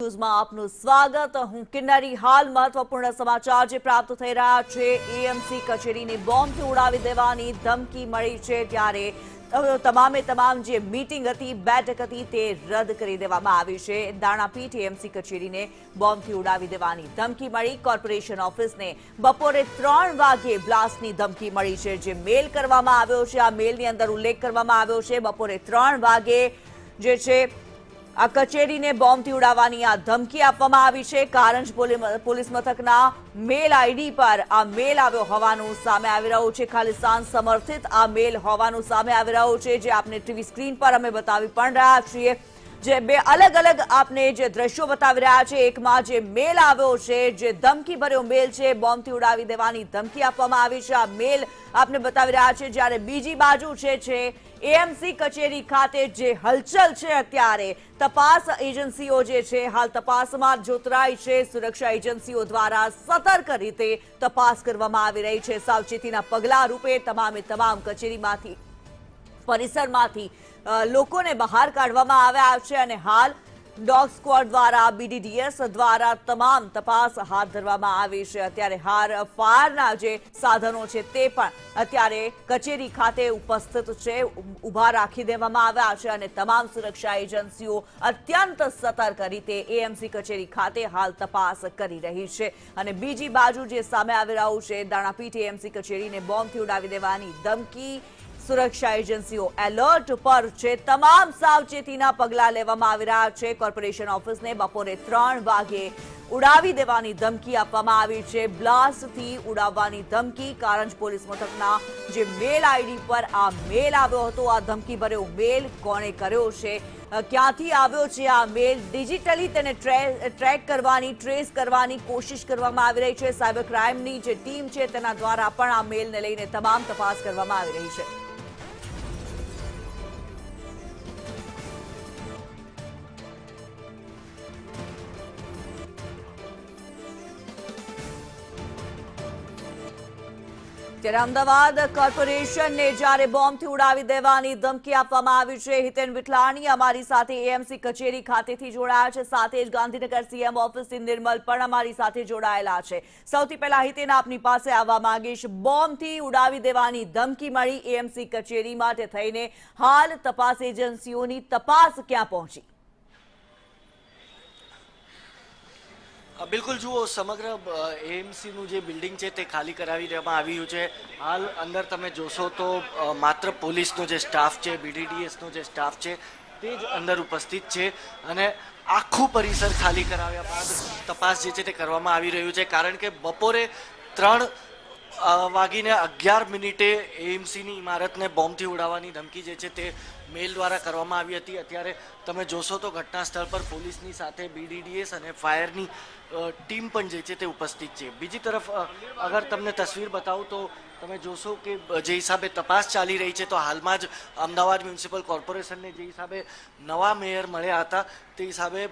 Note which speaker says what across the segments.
Speaker 1: ન્યૂઝમાં આપનું સ્વાગત। હું કિન્નરી। હાલ મહત્વપૂર્ણ સમાચાર જે પ્રાપ્ત થઈ રહ્યા છે। એએમસી કચેરીને બોમ્બથી ઉડાવી દેવાની ધમકી મળી છે, ત્યારે તમામે તમામ જે મીટિંગ હતી, બેઠક હતી, તે રદ કરી દેવામાં આવી છે। દાણાપીઠ એએમસી કચેરીને બોમ્બથી ઉડાવી દેવાની ધમકી મળી। કોર્પોરેશન ઓફિસને બપોરે 3 વાગે બ્લાસ્ટની ધમકી મળી છે, જે મેલ કરવામાં આવ્યો છે। આ મેલની અંદર ઉલ્લેખ કરવામાં આવ્યો છે બપોરે 3 વાગે જે છે આ કચેરીને બોમ્બથી ઉડાવવાની આ ધમકી આપવામાં આવી છે। કારંજ પોલીસ મથકના મેલ આઈડી પર આ મેલ આવ્યો હોવાનું સામે આવી રહ્યું છે। ખાલિસ્તાન સમર્થિત આ મેલ હોવાનું સામે આવી રહ્યું છે, જે આપને ટીવી સ્ક્રીન પર અમે બતાવી પણ રહ્યા છીએ। જે બે અલગ અલગ આપને જે દ્રશ્યો બતાવી રહ્યા છે, એકમાં જે મેલ આવ્યો છે, જે ધમકી ભર્યો મેલ છે, બોમ્બથી ઉડાવી દેવાની ધમકી આપવામાં આવી છે, આ મેલ આપને બતાવી રહ્યા છે। જ્યારે બીજી બાજુ છે એએમસી કચેરી ખાતે જે હલચલ છે, અત્યારે તપાસ એજન્સીઓ જે છે હાલ તપાસમાં જોતરાઈ છે। સુરક્ષા એજન્સીઓ દ્વારા સતર્ક રીતે તપાસ કરવામાં આવી રહી છે। સાવચેતીના પગલા રૂપે તમામે તમામ કચેરીમાંથી, પરિસરમાંથી લોકોને બહાર કાઢવામાં આવ્યા છે અને હાલ ડોગ સ્ક્વોડ દ્વારા, બીડીડીએસ દ્વારા તમામ તપાસ હાથ ધરવામાં આવી છે। અત્યારે ફાયરના જે સાધનો છે તે પણ અત્યારે કચેરી ખાતે ઉપસ્થિત છે, ઊભા રાખી દેવામાં આવ્યા છે અને તમામ સુરક્ષા એજન્સીઓ અત્યંત સતર્ક રીતે એએમસી કચેરી ખાતે હાલ તપાસ કરી રહી છે। અને બીજી બાજુ જે સામે આવી રહ્યું છે, દાણાપીઠ એએમસી કચેરીને બોમ્બથી ઉડાવી દેવાની ધમકી। સુરક્ષા એજન્સીઓ એલર્ટ પર છે, તમામ સાવચેતીના પગલા લેવામાં આવી રહ્યા છે। કોર્પોરેશન ઓફિસને બપોરે 3 વાગે ઉડાવી દેવાની ધમકી આપવામાં આવી છે, બ્લાસ્ટથી ઉડાવવાની ધમકી। કારંજ પોલીસ મથકના જે મેલ આઈડી પર આ મેલ આવ્યો હતો, આ ધમકી ભર્યો મેલ કોણે કર્યો છે, ક્યાંથી આવ્યો છે આ મેલ, ડિજિટલી તેને ટ્રેક કરવાની, ટ્રેસ કરવાની કોશિશ કરવામાં આવી રહી છે। સાયબર ક્રાઇમની જે ટીમ છે તેના દ્વારા પણ આ મેલને લઈને તમામ તપાસ કરવામાં આવી રહી છે। ત્યારે અમદાવાદ કોર્પોરેશનને જ્યારે બોમ્બથી ઉડાવી દેવાની ધમકી આપવામાં આવી છે। હિતેન વિઠલાણી અમારી સાથે એએમસી કચેરી ખાતેથી જોડાયા છે, સાથે જ ગાંધીનગર સીએમ ઓફિસથી નિર્મલ પણ અમારી સાથે જોડાયેલા છે। સૌથી પહેલા હિતેન, આપની પાસે આવવા માંગીશ। બોમ્બથી ઉડાવી દેવાની ધમકી મળી એએમસી કચેરી માટે થઈને હાલ તપાસ એજન્સીઓની તપાસ ક્યાં પહોંચી?
Speaker 2: બિલકુલ, જુઓ, સમગ્ર એએમસીનું જે બિલ્ડિંગ છે તે ખાલી કરાવી દેવામાં આવ્યું છે। હાલ અંદર તમે જોશો તો માત્ર પોલીસનો જે સ્ટાફ છે, બીડીડીએસનો જે સ્ટાફ છે તે જ અંદર ઉપસ્થિત છે અને આખું પરિસર ખાલી કરાવ્યા બાદ તપાસ જે છે તે કરવામાં આવી રહ્યું છે। કારણ કે બપોરે 3:11 એએમસીની ઇમારતને બોમ્બથી ઉડાવવાની ધમકી જે છે તે મેલ દ્વારા કરવામાં આવી હતી। અત્યારે તમે જોશો તો ઘટના સ્થળ પર પોલીસની સાથે બીડીડીએસ અને ફાયરની ટીમ પણ જે છે તે ઉપસ્થિત છે। બીજી તરફ અગર તમને તસવીર બતાવું તો તમે જોશો કે જે હિસાબે તપાસ ચાલી રહી છે, તો હાલમાં જ અમદાવાદ મ્યુનિસિપલ કોર્પોરેશનને જે હિસાબે નવા મેયર મળ્યા હતા તે હિસાબે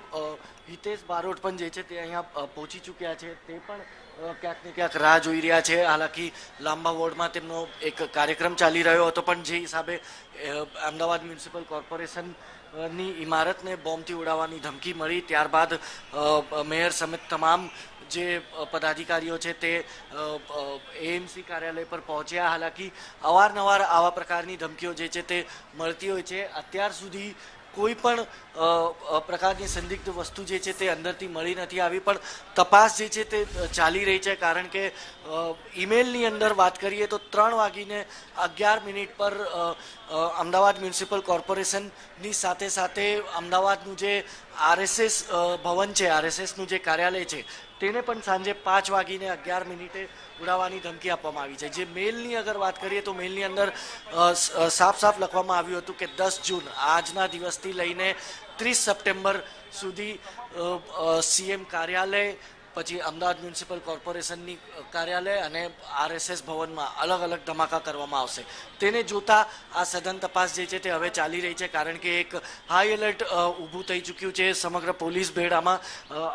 Speaker 2: હિતેશ બારોટ પણ જે છે તે અહીંયા પહોંચી ચૂક્યા છે। તે પણ ક્યાંક ને ક્યાંક રાહ જોઈ રહ્યા છે। હાલાકી લાંબા વોર્ડમાં તેમનો એક કાર્યક્રમ ચાલી રહ્યો હતો, પણ જે હિસાબે અમદાવાદ મ્યુનિસિપલ કોર્પોરેશનની ઇમારતને બોમ્બથી ઉડાવવાની ધમકી મળી, ત્યારબાદ મેયર સમેત તમામ જે પદાધિકારીઓ છે તે એએમસી કાર્યાલય પર પહોંચ્યા। હાલાકી અવારનવાર આવા પ્રકારની ધમકીઓ જે છે તે મળતી હોય છે। અત્યાર સુધી કોઈ પણ પ્રકારની સંદિગ્ધ વસ્તુ જે છે તે અંદરથી મળી નથી આવી, પણ તપાસ જે છે તે ચાલી રહી છે। કારણ કે ઈમેલની અંદર વાત કરીએ તો 3:11 પર અમદાવાદ મ્યુનિસિપલ કોર્પોરેશનની સાથે સાથે અમદાવાદનું જે આરએસએસ ભવન છે, આરએસએસનું જે કાર્યાલય છે, તેને પણ સાંજે 5:11 ઉડાવવાની ધમકી આપવામાં આવી છે। જે મેલની અગર વાત કરીએ તો મેલની અંદર સાફ સાફ લખવામાં આવ્યું હતું કે 10 જૂન આજના દિવસથી લઈને 30 સપ્ટેમ્બર સુધી સીએમ કાર્યાલય, પછી અમદાવાદ મ્યુનિસિપલ કોર્પોરેશનની કાર્યાલય અને આરએસએસ ભવનમાં અલગ અલગ ધમાકા કરવામાં આવશે। તેને જોતા આ સઘન તપાસ જે છે તે હવે ચાલી રહી છે, કારણ કે એક હાઈ એલર્ટ ઊભું થઈ ચૂક્યું છે સમગ્ર પોલીસ બેડામાં।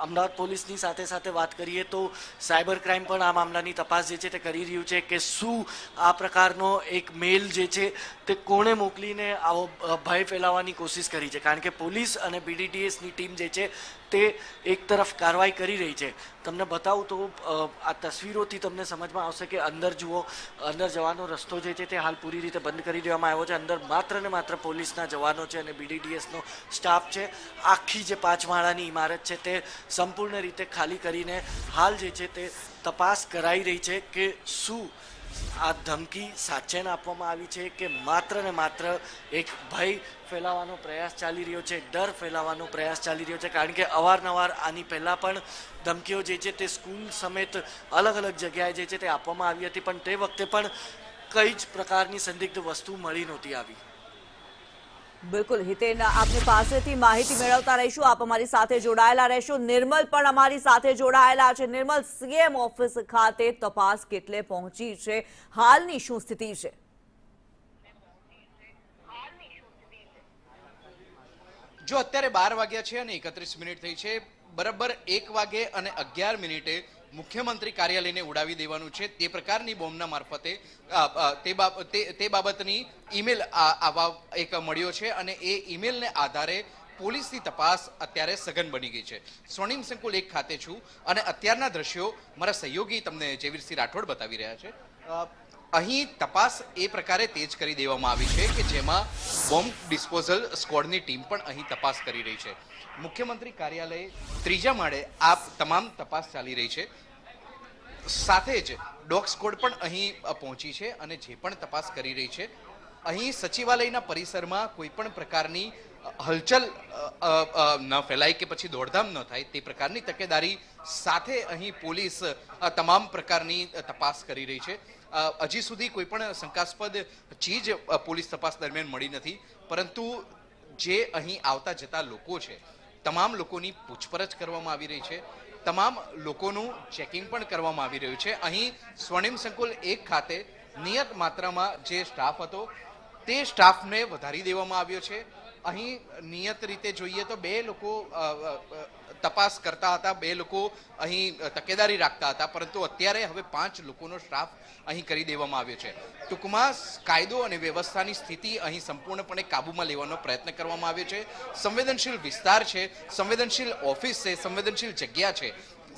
Speaker 2: અમદાવાદ પોલીસની સાથે સાથે વાત કરીએ તો સાયબર ક્રાઇમ પણ આ મામલાની તપાસ જે છે તે કરી રહ્યું છે કે શું આ પ્રકારનો એક મેલ જે છે તે કોણે મોકલીને આવો ભય ફેલાવવાની કોશિશ કરી છે, કારણ કે પોલીસ અને બીડીડીએસની ટીમ જે છે તે એક તરફ કાર્યવાહી કરી રહી છે. તમને બતાવું તો આ તસવીરોથી તમને સમજમાં આવશે કે અંદર જુઓ, અંદર જવાનો રસ્તો જે છે તે હાલ પૂરી રીતે બંધ કરી દેવામાં આવ્યો છે. અંદર માત્ર ને માત્ર પોલીસના જવાનો છે અને BDDSનો સ્ટાફ છે. આખી જે 5 માળાની ઇમારત છે તે સંપૂર્ણ રીતે ખાલી કરીને હાલ જે છે તે તપાસ કરાઈ રહી છે કે શું આ ધમકી સાચેને આપવામાં આવી છે કે માત્ર ને માત્ર એક ભય ફેલાવવાનો પ્રયાસ ચાલી રહ્યો છે, ડર ફેલાવવાનો પ્રયાસ ચાલી રહ્યો છે. કારણ કે અવારનવાર આની પહેલાં પણ ધમકીઓ જે છે તે સ્કૂલ સમેત અલગ અલગ જગ્યાએ જે છે તે આપવામાં આવી હતી, પણ તે વખતે પણ કઈ જ પ્રકારની સંદિગ્ધ વસ્તુ મળી નહોતી આવી.
Speaker 1: બિલકુલ હિતેન, આપની પાસેથી માહિતી મેળવતા રહીશું. આપ અમારી સાથે જોડાયેલા રહેશો. નિર્મલ પણ અમારી સાથે જોડાયેલા છે. નિર્મલ, CM ઓફિસ ખાતે તપાસ કેટલે પહોંચી છે? હાલની શું સ્થિતિ છે?
Speaker 3: જો અત્યારે 12 વાગ્યા છે અને 31 મિનિટ થઈ છે. બરાબર 1 વાગે અને 11 મિનિટે મુખ્યમંત્રી કાર્યાલયને ઉડાવી દેવાનું છે તે પ્રકારની બોમ્બના મારફતે તે બાબતની ઈમેલ આવા એક મળ્યો છે અને એ ઈમેલને આધારે પોલીસની તપાસ અત્યારે સઘન બની ગઈ છે. સ્વર્ણિમ સંકુલ 1 ખાતે છું અને અત્યારના દ્રશ્યો મારા સહયોગી તમને જયવીરસિંહ રાઠોડ બતાવી રહ્યા છે. અહીં તપાસ એ પ્રકારે તેજ કરી દેવામાં આવી છે કે જેમાં બોમ્બ ડિસ્પોઝલ સ્ક્વોડની ટીમ પણ અહીં તપાસ કરી રહી છે. મુખ્યમંત્રી કાર્યાલય 3જા માળે આ તમામ તપાસ ચાલી રહી છે. સાથે જ ડોગ સ્ક્વોડ પણ અહીં પહોંચી છે અને જે પણ તપાસ કરી રહી છે. અહીં સચિવાલયના પરિસરમાં કોઈ પણ પ્રકારની હલચલ ન ફેલાય કે પછી દોડધામ ન થાય તે પ્રકારની તકેદારી સાથે અહીં પોલીસ તમામ પ્રકારની તપાસ કરી રહી છે. હજી સુધી કોઈ પણ શંકાસ્પદ ચીજ પોલીસ તપાસ દરમિયાન મળી નથી, પરંતુ જે અહીં આવતા જતા લોકો છે તમામ લોકોની પૂછપરછ કરવામાં આવી રહી છે. તમામ લોકોનું ચેકિંગ પણ કરવામાં આવી રહ્યું છે. અહીં સ્વર્ણિમ સંકુલ 1 ખાતે નિયત માત્રામાં જે સ્ટાફ હતો તે સ્ટાફને વધારી દેવામાં આવ્યો છે. અહીં નિયત રીતે જોઈએ તો 2 લોકો તપાસ કરતા હતા, 2 લોકો અહીં તકેદારી રાખતા હતા, પરંતુ અત્યારે હવે 5 લોકોનો સ્ટાફ અહીં કરી દેવામાં આવ્યો છે. ટૂંકમાં કાયદો અને વ્યવસ્થાની સ્થિતિ અહીં સંપૂર્ણપણે કાબૂમાં લેવાનો પ્રયત્ન કરવામાં આવ્યો છે. સંવેદનશીલ વિસ્તાર છે, સંવેદનશીલ ઓફિસ છે, સંવેદનશીલ જગ્યા છે.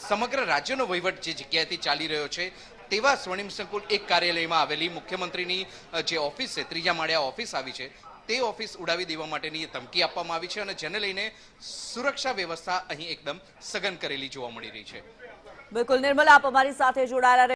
Speaker 3: સમગ્ર રાજ્યનો વહીવટ જે જગ્યાએથી ચાલી રહ્યો છે તેવા સ્વર્ણિમ સંકુલ 1 કાર્યાલયમાં આવેલી મુખ્યમંત્રીની જે ઓફિસ છે, 3જા માળે ઓફિસ આવી છે, તે ઓફિસ ઉડાવી દેવા માટેની ધમકી આપવામાં આવી છે અને જેને લઈને સુરક્ષા વ્યવસ્થા અહીં એકદમ સઘન કરેલી જોવા મળી રહી છે.
Speaker 1: બિલકુલ નિર્મલ, આપ અમારી સાથે જોડાયેલા